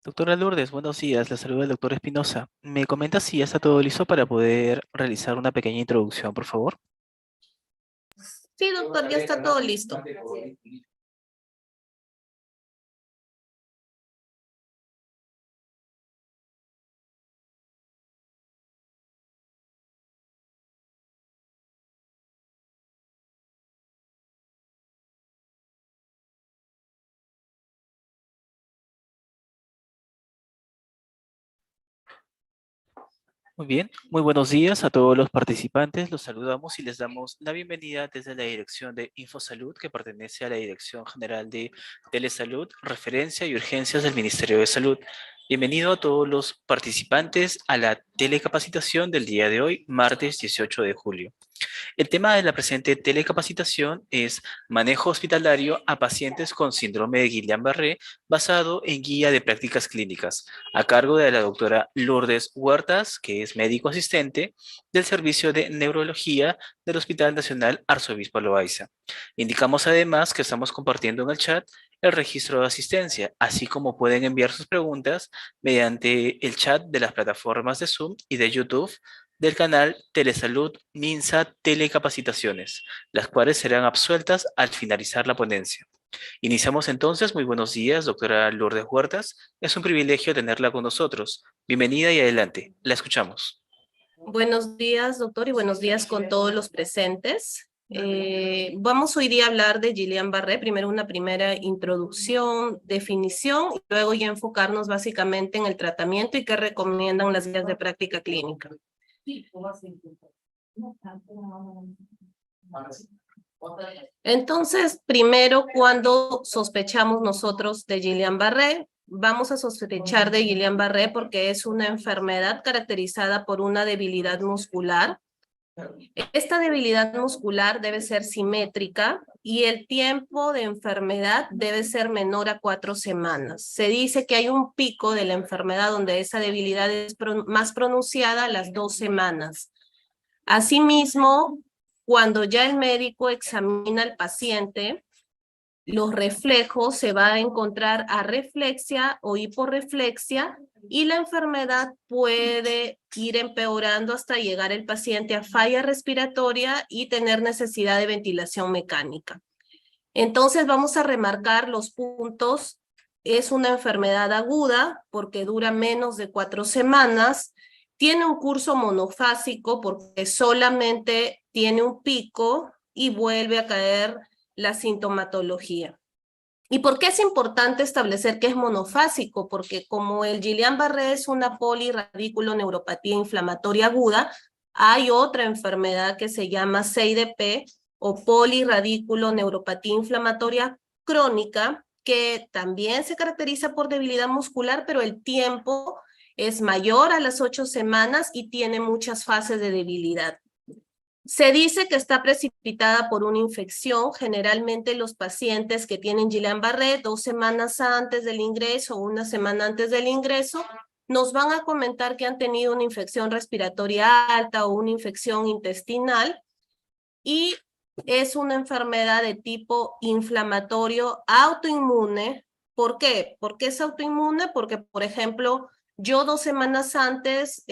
Doctora Lourdes, buenos días. La saluda el doctor Espinosa. ¿Me comenta si ya está todo listo para poder realizar una pequeña introducción, por favor? Sí, doctor, ya está todo listo. Muy bien, muy buenos días a todos los participantes. Los saludamos y les damos la bienvenida desde la Dirección de Infosalud, que pertenece a la Dirección General de Telesalud, Referencia y Urgencias del Ministerio de Salud. Bienvenido a todos los participantes a la telecapacitación del día de hoy, martes 18 de julio. El tema de la presente telecapacitación es manejo hospitalario a pacientes con síndrome de Guillain-Barré basado en guía de prácticas clínicas, a cargo de la doctora Lourdes Huertas, que es médico asistente del Servicio de Neurología del Hospital Nacional Arzobispo Loaiza. Indicamos además que estamos compartiendo en el chat el registro de asistencia, así como pueden enviar sus preguntas mediante el chat de las plataformas de Zoom y de YouTube del canal Telesalud Minsa Telecapacitaciones, las cuales serán absueltas al finalizar la ponencia. Iniciamos entonces. Muy buenos días, doctora Lourdes Huertas. Es un privilegio tenerla con nosotros. Bienvenida y adelante. La escuchamos. Buenos días, doctor, y buenos días con todos los presentes. Vamos hoy día a hablar de Guillain-Barré, primero una primera introducción, definición, y luego ya enfocarnos básicamente en el tratamiento y qué recomiendan las guías de práctica clínica. Entonces, primero, cuando sospechamos nosotros de Guillain-Barré, vamos a sospechar de Guillain-Barré porque es una enfermedad caracterizada por una debilidad muscular. Esta debilidad muscular debe ser simétrica y el tiempo de enfermedad debe ser menor a 4 semanas. Se dice que hay un pico de la enfermedad donde esa debilidad es más pronunciada a las 2 semanas. Asimismo, cuando ya el médico examina al paciente, los reflejos se va a encontrar arreflexia o hiporreflexia y la enfermedad puede ir empeorando hasta llegar el paciente a falla respiratoria y tener necesidad de ventilación mecánica. Entonces vamos a remarcar los puntos. Es una enfermedad aguda porque dura menos de 4 semanas. Tiene un curso monofásico porque solamente tiene un pico y vuelve a caer la sintomatología. ¿Y por qué es importante establecer que es monofásico? Porque como el Guillain-Barré es una polirradiculoneuropatía inflamatoria aguda, hay otra enfermedad que se llama CIDP o polirradiculoneuropatía inflamatoria crónica, que también se caracteriza por debilidad muscular, pero el tiempo es mayor a las 8 semanas y tiene muchas fases de debilidad. Se dice que está precipitada por una infección. Generalmente los pacientes que tienen Guillain-Barré 2 semanas antes del ingreso o 1 semana antes del ingreso, nos van a comentar que han tenido una infección respiratoria alta o una infección intestinal y es una enfermedad de tipo inflamatorio autoinmune. ¿Por qué? ¿Por qué es autoinmune? Porque, por ejemplo, yo 2 semanas antes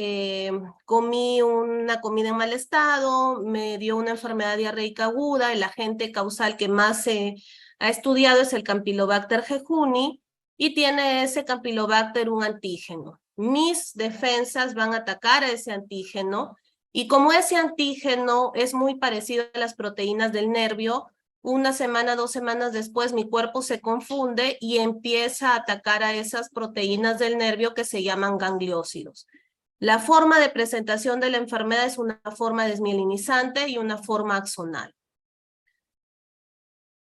comí una comida en mal estado, me dio una enfermedad diarreica aguda, el agente causal que más se ha estudiado es el Campylobacter jejuni y tiene ese Campylobacter un antígeno. Mis defensas van a atacar a ese antígeno y como ese antígeno es muy parecido a las proteínas del nervio, 1 semana, 2 semanas después mi cuerpo se confunde y empieza a atacar a esas proteínas del nervio que se llaman gangliósidos. La forma de presentación de la enfermedad es una forma desmielinizante y una forma axonal.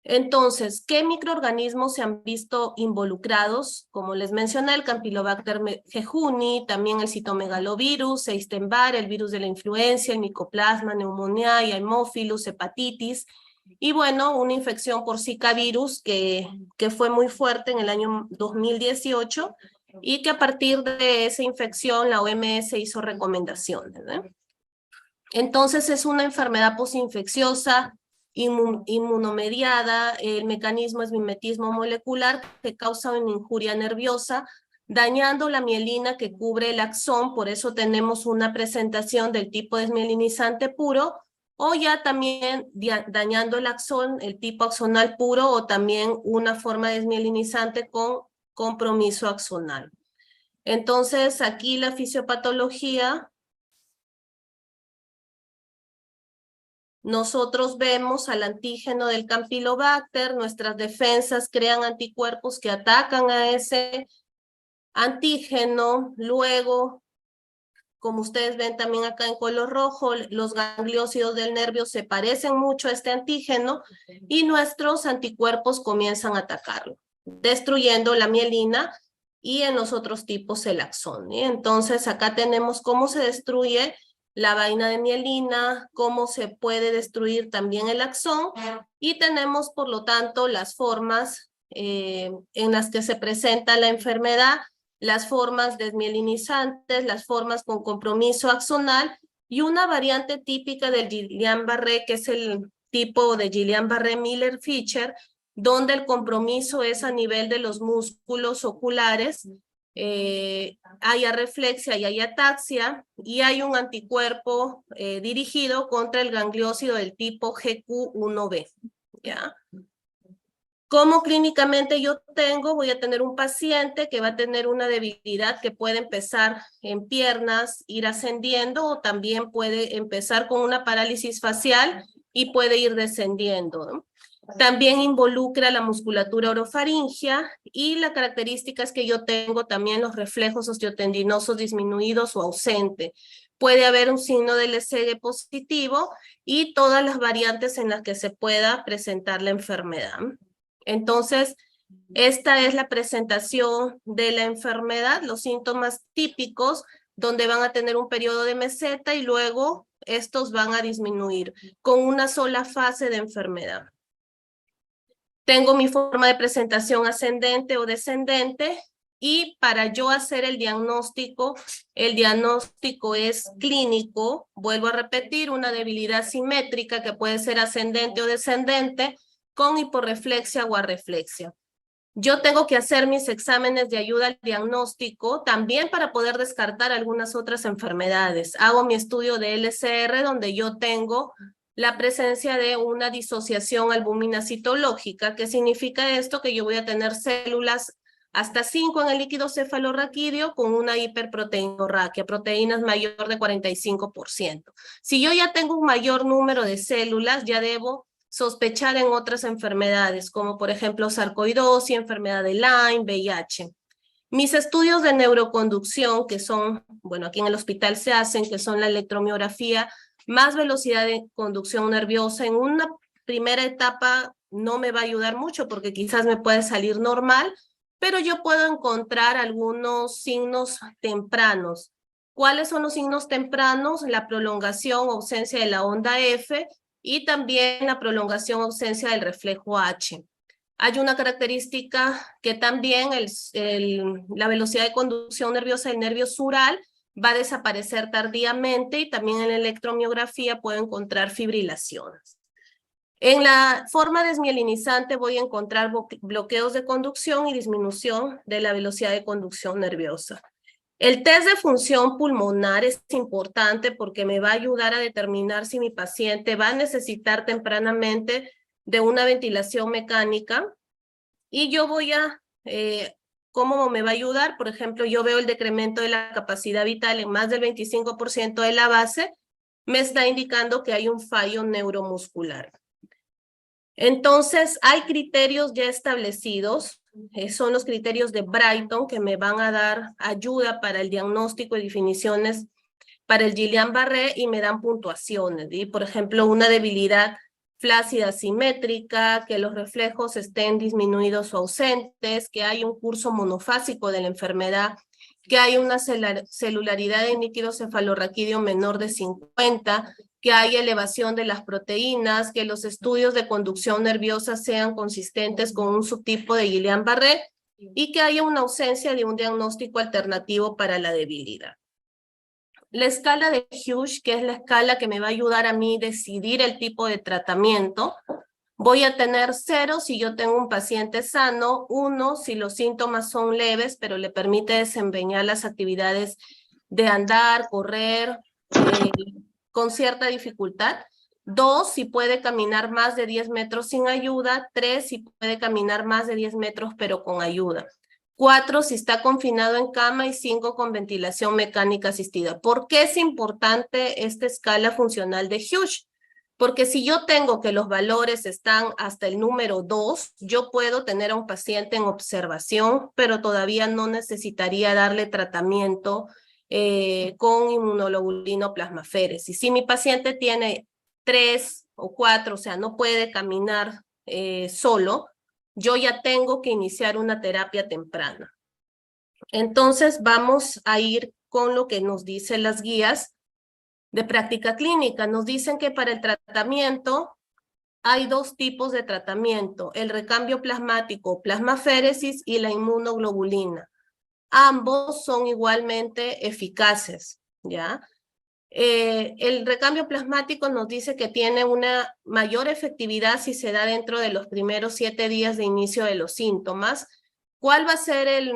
Entonces, ¿qué microorganismos se han visto involucrados? Como les mencioné, el Campylobacter jejuni, también el citomegalovirus, Epstein-Barr, el virus de la influenza, el Mycoplasma, Pneumoniae, Haemophilus, hepatitis, y bueno, una infección por Zika virus que fue muy fuerte en el año 2018 y que a partir de esa infección la OMS hizo recomendaciones, ¿eh? Entonces es una enfermedad posinfecciosa inmunomediada, el mecanismo es mimetismo molecular que causa una injuria nerviosa, dañando la mielina que cubre el axón, por eso tenemos una presentación del tipo desmielinizante puro, o ya también dañando el axón, el tipo axonal puro, o también una forma desmielinizante con compromiso axonal. Entonces, aquí la fisiopatología, nosotros vemos al antígeno del Campylobacter, nuestras defensas crean anticuerpos que atacan a ese antígeno, luego, como ustedes ven también acá en color rojo, los gangliósidos del nervio se parecen mucho a este antígeno y nuestros anticuerpos comienzan a atacarlo, destruyendo la mielina y en los otros tipos el axón. Entonces acá tenemos cómo se destruye la vaina de mielina, cómo se puede destruir también el axón y tenemos por lo tanto las formas en las que se presenta la enfermedad, las formas desmielinizantes, las formas con compromiso axonal y una variante típica del Guillain-Barré, que es el tipo de Guillain-Barré-Miller-Fischer, donde el compromiso es a nivel de los músculos oculares, hay arreflexia y hay ataxia, y hay un anticuerpo dirigido contra el gangliósido del tipo GQ1B, ¿ya? Como clínicamente yo voy a tener un paciente que va a tener una debilidad que puede empezar en piernas, ir ascendiendo, o también puede empezar con una parálisis facial y puede ir descendiendo, ¿no? También involucra la musculatura orofaringia y la característica es que yo tengo también los reflejos osteotendinosos disminuidos o ausente. Puede haber un signo del LCG positivo y todas las variantes en las que se pueda presentar la enfermedad. Entonces, esta es la presentación de la enfermedad, los síntomas típicos, donde van a tener un periodo de meseta y luego estos van a disminuir con una sola fase de enfermedad. Tengo mi forma de presentación ascendente o descendente y para yo hacer el diagnóstico es clínico, vuelvo a repetir, una debilidad simétrica que puede ser ascendente o descendente con hiporreflexia o arreflexia. Yo tengo que hacer mis exámenes de ayuda al diagnóstico también para poder descartar algunas otras enfermedades. Hago mi estudio de LCR donde yo tengo la presencia de una disociación albúmina citológica. ¿Qué significa esto? Que yo voy a tener células hasta 5 en el líquido cefalorraquídeo con una hiperproteinorraquia, proteínas mayor de 45%. Si yo ya tengo un mayor número de células, ya debo sospechar en otras enfermedades, como por ejemplo sarcoidosis, enfermedad de Lyme, VIH. Mis estudios de neuroconducción, que son, bueno, aquí en el hospital se hacen, que son la electromiografía, más velocidad de conducción nerviosa, en una primera etapa no me va a ayudar mucho porque quizás me puede salir normal, pero yo puedo encontrar algunos signos tempranos. ¿Cuáles son los signos tempranos? La prolongación o ausencia de la onda F, y también la prolongación ausencia del reflejo H. Hay una característica que también la velocidad de conducción nerviosa del nervio sural va a desaparecer tardíamente y también en la electromiografía puedo encontrar fibrilaciones. En la forma desmielinizante voy a encontrar bloqueos de conducción y disminución de la velocidad de conducción nerviosa. El test de función pulmonar es importante porque me va a ayudar a determinar si mi paciente va a necesitar tempranamente de una ventilación mecánica y yo voy a, ¿cómo me va a ayudar? Por ejemplo, yo veo el decremento de la capacidad vital en más del 25% de la base, me está indicando que hay un fallo neuromuscular. Entonces, hay criterios ya establecidos, son los criterios de Brighton que me van a dar ayuda para el diagnóstico y definiciones para el Guillain-Barré y me dan puntuaciones. ¿sí? Por ejemplo, una debilidad flácida simétrica, que los reflejos estén disminuidos o ausentes, que hay un curso monofásico de la enfermedad, que hay una celularidad de líquido cefalorraquídeo menor de 50, que haya elevación de las proteínas, que los estudios de conducción nerviosa sean consistentes con un subtipo de Guillain-Barré y que haya una ausencia de un diagnóstico alternativo para la debilidad. La escala de Hughes, que es la escala que me va a ayudar a mí decidir el tipo de tratamiento. Voy a tener 0 si yo tengo un paciente sano, 1 si los síntomas son leves, pero le permite desempeñar las actividades de andar, correr, con cierta dificultad. 2 si puede caminar más de 10 metros sin ayuda. 3 si puede caminar más de 10 metros pero con ayuda. 4 si está confinado en cama y 5 con ventilación mecánica asistida. ¿Por qué es importante esta escala funcional de Hughes? Porque si yo tengo que los valores están hasta el número 2, yo puedo tener a un paciente en observación, pero todavía no necesitaría darle tratamiento con inmunoglobulina o plasmaféresis. Si mi paciente tiene 3 o 4, o sea, no puede caminar solo, yo ya tengo que iniciar una terapia temprana. Entonces vamos a ir con lo que nos dicen las guías de práctica clínica. Nos dicen que para el tratamiento hay 2 tipos de tratamiento, el recambio plasmático, plasmaféresis y la inmunoglobulina. Ambos son igualmente eficaces, ¿ya? El recambio plasmático nos dice que tiene una mayor efectividad si se da dentro de los primeros 7 días de inicio de los síntomas. ¿Cuál va a ser el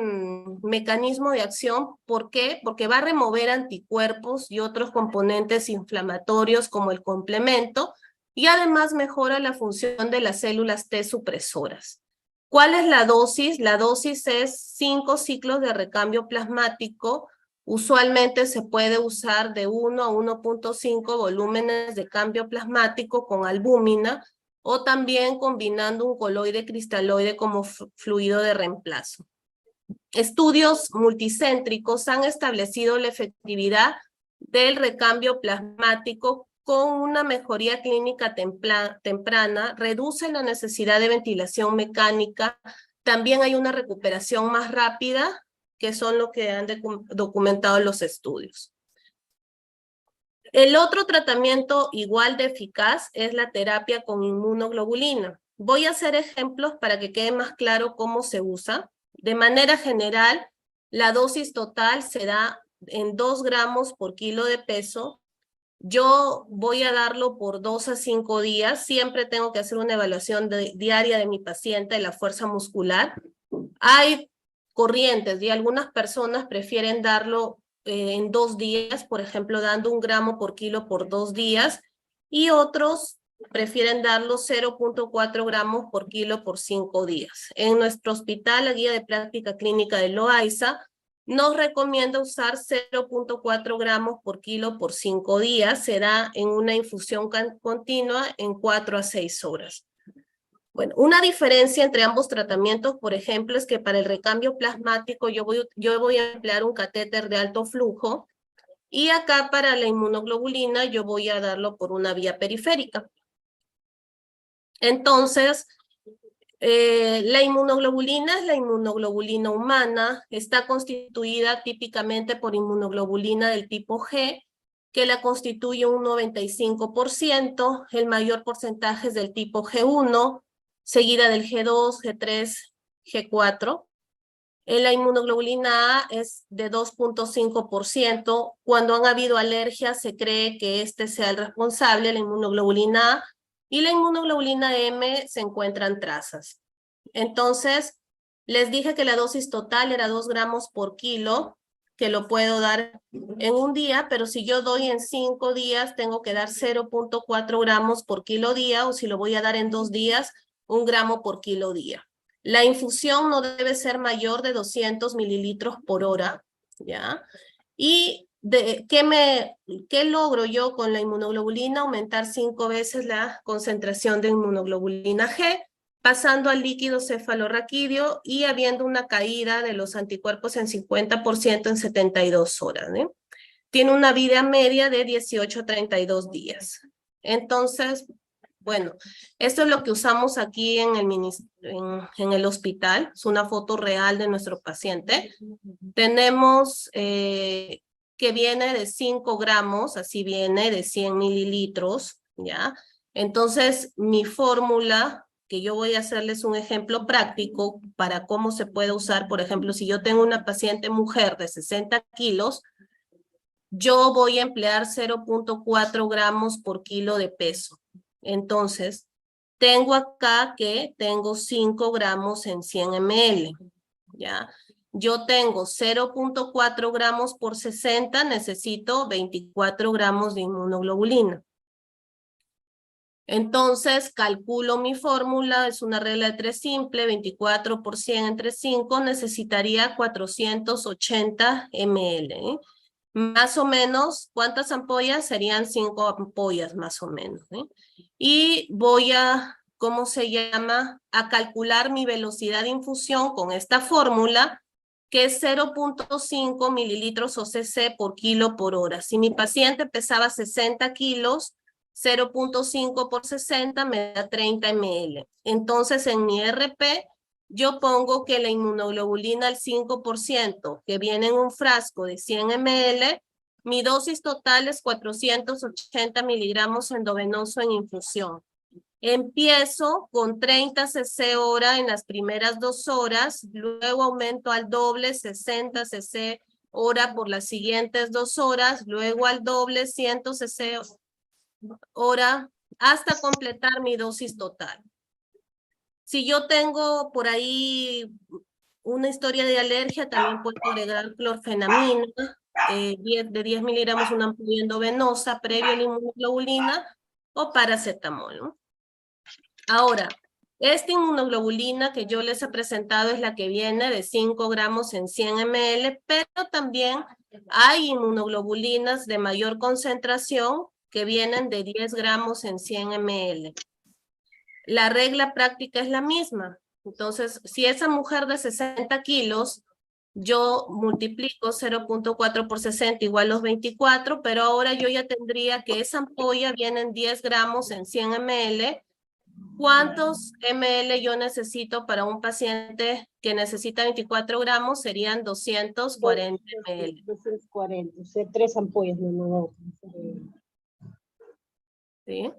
mecanismo de acción? ¿Por qué? Porque va a remover anticuerpos y otros componentes inflamatorios como el complemento y además mejora la función de las células T supresoras. ¿Cuál es la dosis? La dosis es 5 ciclos de recambio plasmático. Usualmente se puede usar de 1 a 1.5 volúmenes de cambio plasmático con albúmina o también combinando un coloide cristaloide como fluido de reemplazo. Estudios multicéntricos han establecido la efectividad del recambio plasmático con una mejoría clínica temprana, reduce la necesidad de ventilación mecánica, también hay una recuperación más rápida, que son lo que han documentado los estudios. El otro tratamiento igual de eficaz es la terapia con inmunoglobulina. Voy a hacer ejemplos para que quede más claro cómo se usa. De manera general, la dosis total se da en 2 gramos por kilo de peso. Yo voy a darlo por 2 a 5 días. Siempre tengo que hacer una evaluación diaria de mi paciente, de la fuerza muscular. Hay corrientes y algunas personas prefieren darlo en 2 días, por ejemplo, dando 1 gramo por kilo por 2 días, y otros prefieren darlo 0.4 gramos por kilo por 5 días. En nuestro hospital, la guía de práctica clínica de Loaiza nos recomienda usar 0.4 gramos por kilo por 5 días. Se da en una infusión continua en 4 a 6 horas. Bueno, una diferencia entre ambos tratamientos, por ejemplo, es que para el recambio plasmático yo voy a emplear un catéter de alto flujo y acá para la inmunoglobulina yo voy a darlo por una vía periférica. Entonces, la inmunoglobulina es la inmunoglobulina humana, está constituida típicamente por inmunoglobulina del tipo G, que la constituye un 95%, el mayor porcentaje es del tipo G1, seguida del G2, G3, G4. La inmunoglobulina A es de 2.5%. Cuando han habido alergias, se cree que este sea el responsable, la inmunoglobulina A, y la inmunoglobulina M se encuentran trazas. Entonces, les dije que la dosis total era 2 gramos por kilo, que lo puedo dar en un día, pero si yo doy en 5 días, tengo que dar 0.4 gramos por kilo día, o si lo voy a dar en 2 días, 1 gramo por kilo día. La infusión no debe ser mayor de 200 mililitros por hora, ¿ya? Y ¿qué logro yo con la inmunoglobulina? Aumentar 5 veces la concentración de inmunoglobulina G, pasando al líquido cefalorraquídeo y habiendo una caída de los anticuerpos en 50% en 72 horas, ¿eh? Tiene una vida media de 18 a 32 días. Entonces, bueno, esto es lo que usamos aquí en el hospital. Es una foto real de nuestro paciente. Tenemos que viene de 5 gramos, así viene, de 100 mililitros, ¿ya? Entonces, mi fórmula, que yo voy a hacerles un ejemplo práctico para cómo se puede usar, por ejemplo, si yo tengo una paciente mujer de 60 kilos, yo voy a emplear 0.4 gramos por kilo de peso. Entonces, tengo acá que tengo 5 gramos en 100 ml, ¿ya? Yo tengo 0.4 gramos por 60, necesito 24 gramos de inmunoglobulina. Entonces, calculo mi fórmula, es una regla de 3 simple, 24 por 100 entre 5, necesitaría 480 ml, ¿eh? Más o menos, ¿cuántas ampollas? Serían 5 ampollas más o menos, ¿eh? Y voy a, ¿cómo se llama? A calcular mi velocidad de infusión con esta fórmula, que es 0.5 mililitros o cc por kilo por hora. Si mi paciente pesaba 60 kilos, 0.5 por 60 me da 30 ml. Entonces, en mi RP, yo pongo que la inmunoglobulina al 5%, que viene en un frasco de 100 ml, mi dosis total es 480 miligramos endovenoso en infusión. Empiezo con 30 cc hora en las primeras 2 horas, luego aumento al doble, 60 cc hora por las siguientes 2 horas, luego al doble, 100 cc hora, hasta completar mi dosis total. Si yo tengo por ahí una historia de alergia, también puedo agregar clorfenamina, de 10 miligramos una ampolla endovenosa previo a la inmunoglobulina o paracetamol, ¿no? Ahora, esta inmunoglobulina que yo les he presentado es la que viene de 5 gramos en 100 ml, pero también hay inmunoglobulinas de mayor concentración que vienen de 10 gramos en 100 ml. La regla práctica es la misma. Entonces, si esa mujer de 60 kilos, yo multiplico 0.4 por 60 igual los 24, pero ahora yo ya tendría que esa ampolla viene en 10 gramos en 100 ml. ¿Cuántos ml yo necesito para un paciente que necesita 24 gramos? Serían 240 ml. 240, o sea, 3 ampollas, no. ¿Sí?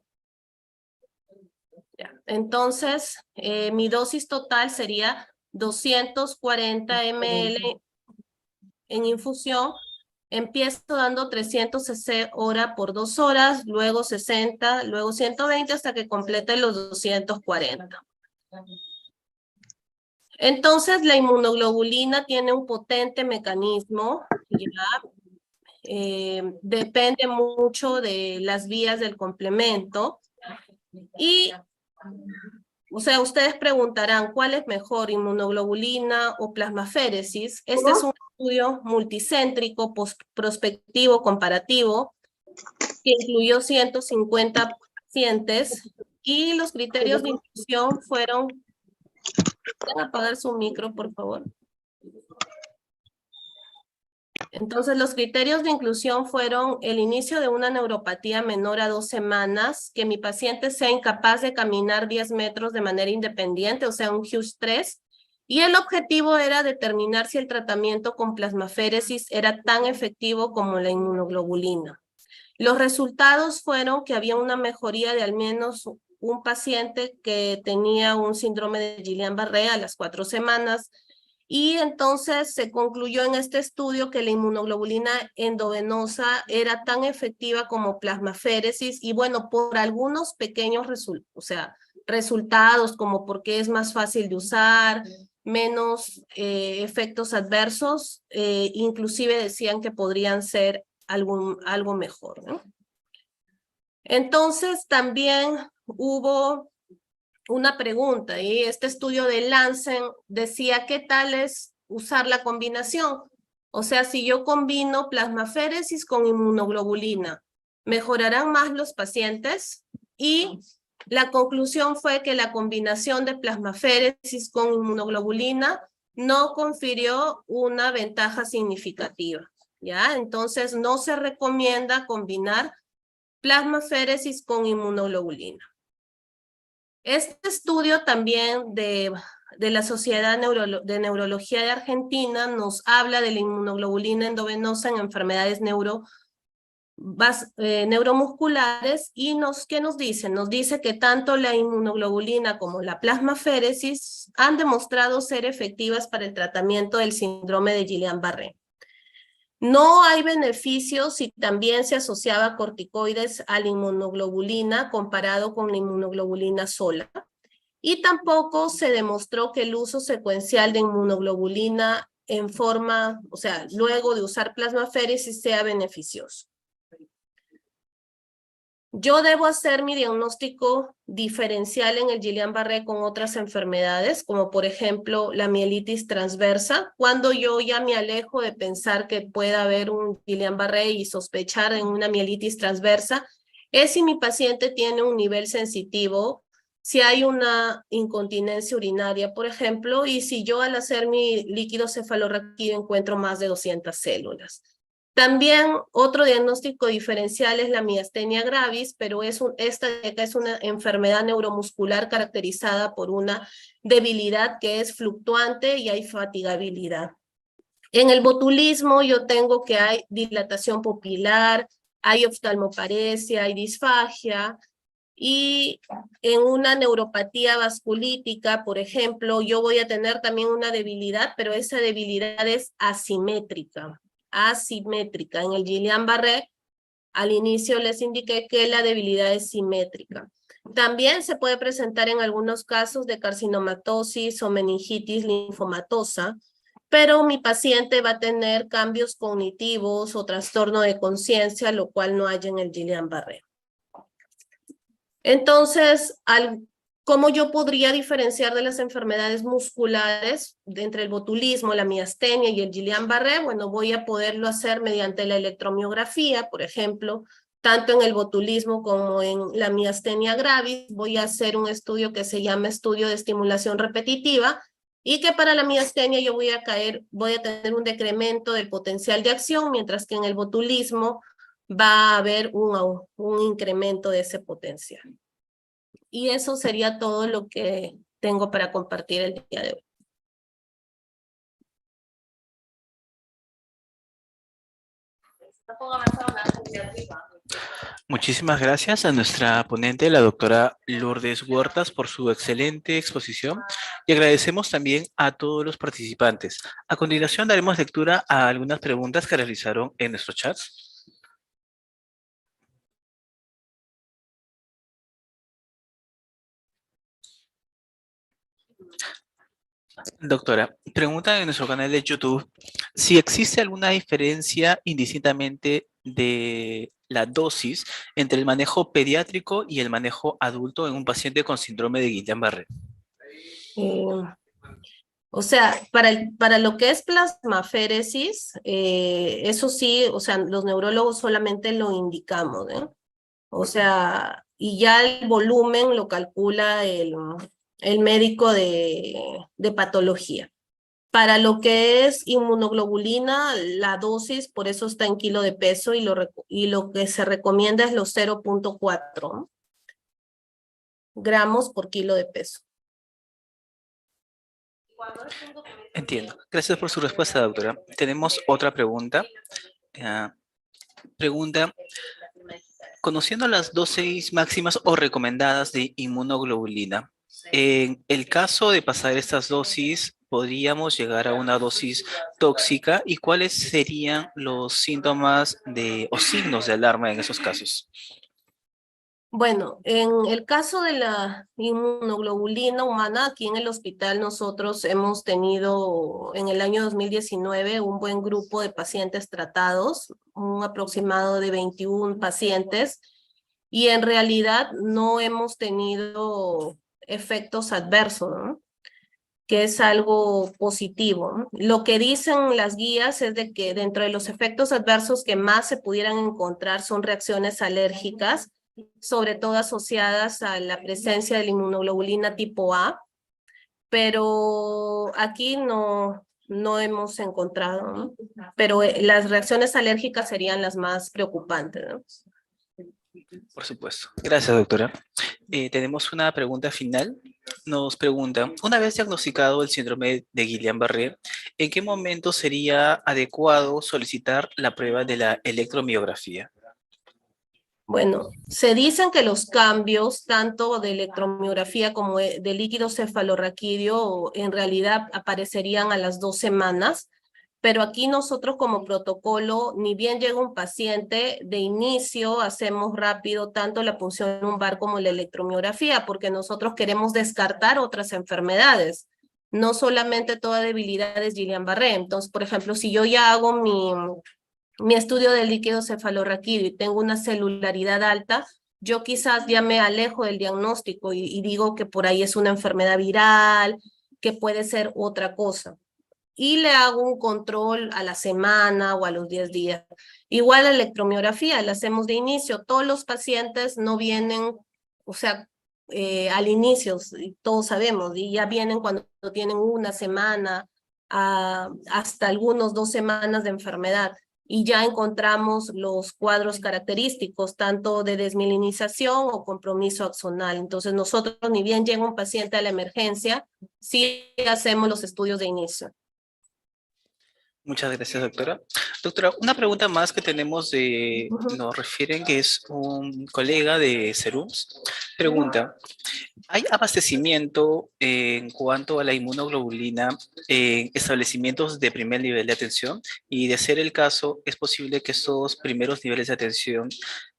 Ya. Entonces, mi dosis total sería 240 ml en infusión. Empiezo dando 300 cc hora por 2 horas, luego 60, luego 120 hasta que complete los 240. Entonces, la inmunoglobulina tiene un potente mecanismo, depende mucho de las vías del complemento. Y, o sea, ustedes preguntarán, ¿cuál es mejor, inmunoglobulina o plasmaféresis? Este es un estudio multicéntrico, prospectivo, comparativo, que incluyó 150 pacientes y los criterios de inclusión fueron... ¿Pueden apagar su micro, por favor? Entonces, los criterios de inclusión fueron el inicio de una neuropatía menor a 2 semanas, que mi paciente sea incapaz de caminar 10 metros de manera independiente, o sea, un Hughes 3, y el objetivo era determinar si el tratamiento con plasmaféresis era tan efectivo como la inmunoglobulina. Los resultados fueron que había una mejoría de al menos un paciente que tenía un síndrome de Guillain-Barré a las 4 semanas, y entonces se concluyó en este estudio que la inmunoglobulina endovenosa era tan efectiva como plasmaféresis, y bueno, por algunos pequeños resultados, como porque es más fácil de usar, menos efectos adversos, inclusive decían que podrían ser algo mejor, ¿no? Entonces también hubo una pregunta, y este estudio de Lancet decía, ¿qué tal es usar la combinación? O sea, si yo combino plasmaféresis con inmunoglobulina, ¿mejorarán más los pacientes? Y la conclusión fue que la combinación de plasmaféresis con inmunoglobulina no confirió una ventaja significativa, ¿ya? Entonces no se recomienda combinar plasmaféresis con inmunoglobulina. Este estudio también de la Sociedad de Neurología de Argentina nos habla de la inmunoglobulina endovenosa en enfermedades neuromusculares, y ¿qué nos dice? Nos dice que tanto la inmunoglobulina como la plasmaféresis han demostrado ser efectivas para el tratamiento del síndrome de Guillain-Barré. No hay beneficios si también se asociaba corticoides a la inmunoglobulina comparado con la inmunoglobulina sola. Y tampoco se demostró que el uso secuencial de inmunoglobulina en forma, o sea, luego de usar plasmaféresis sea beneficioso. Yo debo hacer mi diagnóstico diferencial en el Guillain-Barré con otras enfermedades, como por ejemplo la mielitis transversa, cuando yo ya me alejo de pensar que pueda haber un Guillain-Barré y sospechar en una mielitis transversa, es si mi paciente tiene un nivel sensitivo, si hay una incontinencia urinaria, por ejemplo, y si yo al hacer mi líquido cefalorraquídeo encuentro más de 200 células. También otro diagnóstico diferencial es la miastenia gravis, pero esta es una enfermedad neuromuscular caracterizada por una debilidad que es fluctuante y hay fatigabilidad. En el botulismo yo tengo que hay dilatación pupilar, hay oftalmoparesia, hay disfagia, y en una neuropatía vasculítica, por ejemplo, yo voy a tener también una debilidad, pero esa debilidad es asimétrica. En el Guillain-Barré, al inicio les indiqué que la debilidad es simétrica. También se puede presentar en algunos casos de carcinomatosis o meningitis linfomatosa, pero mi paciente va a tener cambios cognitivos o trastorno de conciencia, lo cual no hay en el Guillain-Barré. Entonces, ¿cómo yo podría diferenciar de las enfermedades musculares entre el botulismo, la miastenia y el Guillain-Barré? Bueno, voy a poderlo hacer mediante la electromiografía, por ejemplo, tanto en el botulismo como en la miastenia gravis. Voy a hacer un estudio que se llama estudio de estimulación repetitiva y que para la miastenia yo voy a tener un decremento del potencial de acción, mientras que en el botulismo va a haber un incremento de ese potencial. Y eso sería todo lo que tengo para compartir el día de hoy. Muchísimas gracias a nuestra ponente, la doctora Lourdes Huertas, por su excelente exposición y agradecemos también a todos los participantes. A continuación daremos lectura a algunas preguntas que realizaron en nuestros chats. Doctora, pregunta en nuestro canal de YouTube si existe alguna diferencia indistintamente de la dosis entre el manejo pediátrico y el manejo adulto en un paciente con síndrome de Guillain-Barré. O sea, para lo que es plasmaféresis, eso sí, o sea, los neurólogos solamente lo indicamos, ¿eh? O sea, y ya el volumen lo calcula el médico de patología. Para lo que es inmunoglobulina, la dosis, por eso está en kilo de peso, y lo que se recomienda es los 0.4 gramos por kilo de peso. Entiendo. Gracias por su respuesta, doctora. Tenemos otra pregunta. Conociendo las dosis máximas o recomendadas de inmunoglobulina, en el caso de pasar estas dosis, ¿podríamos llegar a una dosis tóxica? ¿Y cuáles serían los síntomas o signos de alarma en esos casos? Bueno, en el caso de la inmunoglobulina humana, aquí en el hospital nosotros hemos tenido en el año 2019 un buen grupo de pacientes tratados, un aproximado de 21 pacientes, y en realidad no hemos tenido efectos adversos, ¿no? Que es algo positivo, ¿no? Lo que dicen las guías es de que dentro de los efectos adversos que más se pudieran encontrar son reacciones alérgicas, sobre todo asociadas a la presencia de la inmunoglobulina tipo A, pero aquí no hemos encontrado, ¿no? Pero las reacciones alérgicas serían las más preocupantes, ¿no? Por supuesto. Gracias, doctora. Tenemos una pregunta final. Nos pregunta, una vez diagnosticado el síndrome de Guillain-Barré, ¿en qué momento sería adecuado solicitar la prueba de la electromiografía? Bueno, se dicen que los cambios, tanto de electromiografía como de líquido cefalorraquídeo, en realidad aparecerían a las 2 semanas, pero aquí nosotros como protocolo, ni bien llega un paciente, de inicio hacemos rápido tanto la punción lumbar como la electromiografía, porque nosotros queremos descartar otras enfermedades, no solamente toda debilidad es Guillain-Barré. Entonces, por ejemplo, si yo ya hago mi estudio del líquido cefalorraquídeo y tengo una celularidad alta, yo quizás ya me alejo del diagnóstico y digo que por ahí es una enfermedad viral, que puede ser otra cosa. Y le hago un control a la semana o a los 10 días. Igual la electromiografía, la hacemos de inicio. Todos los pacientes no vienen, o sea, al inicio, todos sabemos, y ya vienen cuando tienen una semana, hasta algunos 2 semanas de enfermedad. Y ya encontramos los cuadros característicos, tanto de desmielinización o compromiso axonal. Entonces nosotros, ni bien llega un paciente a la emergencia, sí hacemos los estudios de inicio. Muchas gracias, doctora. Doctora, una pregunta más que tenemos nos refieren que es un colega de Serums. Pregunta, ¿hay abastecimiento en cuanto a la inmunoglobulina en establecimientos de primer nivel de atención? Y de ser el caso, ¿es posible que estos primeros niveles de atención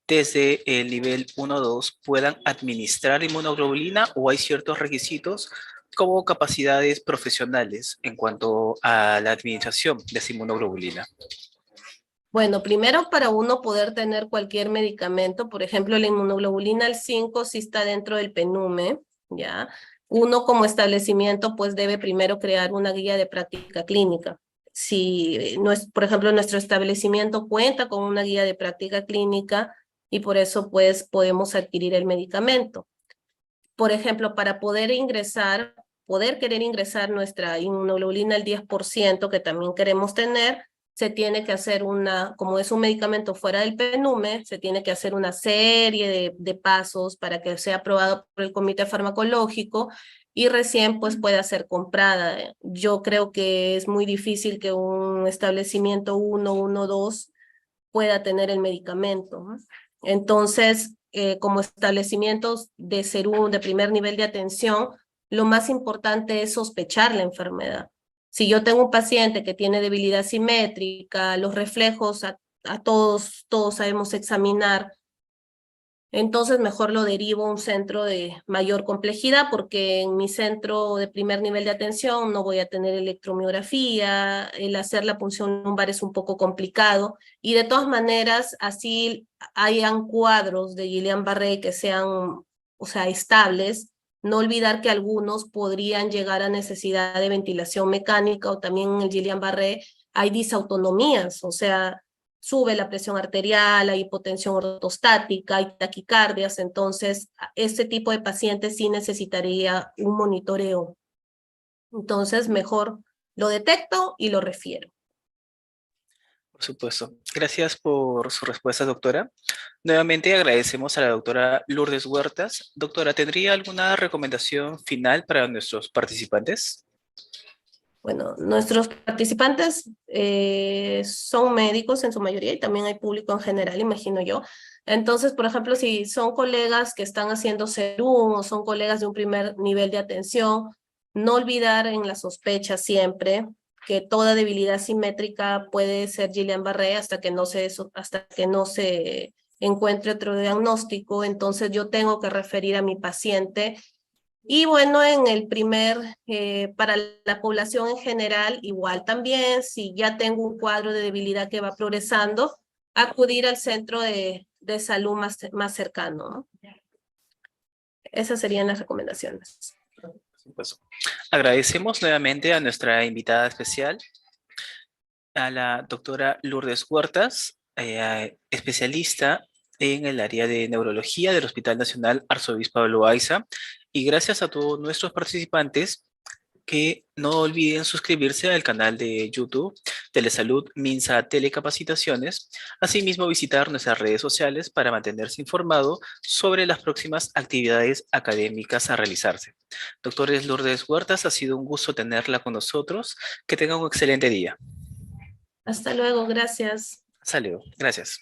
desde el nivel 1 o 2 puedan administrar inmunoglobulina o hay ciertos requisitos como capacidades profesionales en cuanto a la administración de esa inmunoglobulina? Bueno, primero para uno poder tener cualquier medicamento, por ejemplo, la inmunoglobulina al 5 sí está dentro del PENUME, ¿ya? Uno como establecimiento pues debe primero crear una guía de práctica clínica. Si, no es, por ejemplo, nuestro establecimiento cuenta con una guía de práctica clínica y por eso pues podemos adquirir el medicamento. Por ejemplo, para poder querer ingresar nuestra inmunoglobulina al 10%, que también queremos tener, se tiene que hacer como es un medicamento fuera del PENUME, se tiene que hacer una serie de pasos para que sea aprobado por el comité farmacológico y recién pues pueda ser comprada. Yo creo que es muy difícil que un establecimiento 2 pueda tener el medicamento, ¿no? Entonces, como establecimientos de Serum, de primer nivel de atención, lo más importante es sospechar la enfermedad. Si yo tengo un paciente que tiene debilidad simétrica, los reflejos a todos sabemos examinar, entonces mejor lo derivo a un centro de mayor complejidad porque en mi centro de primer nivel de atención no voy a tener electromiografía, el hacer la punción lumbar es un poco complicado y de todas maneras así hayan cuadros de Guillain-Barré que sean, o sea, estables, no olvidar que algunos podrían llegar a necesidad de ventilación mecánica o también en el Guillain-Barré hay disautonomías, o sea, sube la presión arterial, hay hipotensión ortostática, hay taquicardias, entonces este tipo de pacientes sí necesitaría un monitoreo. Entonces mejor lo detecto y lo refiero. Por supuesto. Gracias por su respuesta, doctora. Nuevamente agradecemos a la doctora Lourdes Huertas. Doctora, ¿tendría alguna recomendación final para nuestros participantes? Bueno, nuestros participantes son médicos en su mayoría y también hay público en general, imagino yo. Entonces, por ejemplo, si son colegas que están haciendo Serum o son colegas de un primer nivel de atención, no olvidar en la sospecha siempre que toda debilidad simétrica puede ser Guillain-Barré hasta que no se encuentre otro diagnóstico. Entonces, yo tengo que referir a mi paciente. Y bueno, para la población en general, igual también, si ya tengo un cuadro de debilidad que va progresando, acudir al centro de salud más cercano, ¿no? Esas serían las recomendaciones. Pues, agradecemos nuevamente a nuestra invitada especial, a la doctora Lourdes Huertas, especialista en el área de neurología del Hospital Nacional Arzobispo Loaiza. Y gracias a todos nuestros participantes que no olviden suscribirse al canal de YouTube Telesalud Minsa Telecapacitaciones. Asimismo, visitar nuestras redes sociales para mantenerse informado sobre las próximas actividades académicas a realizarse. Doctores Lourdes Huertas, ha sido un gusto tenerla con nosotros. Que tenga un excelente día. Hasta luego, gracias. Hasta luego. Gracias.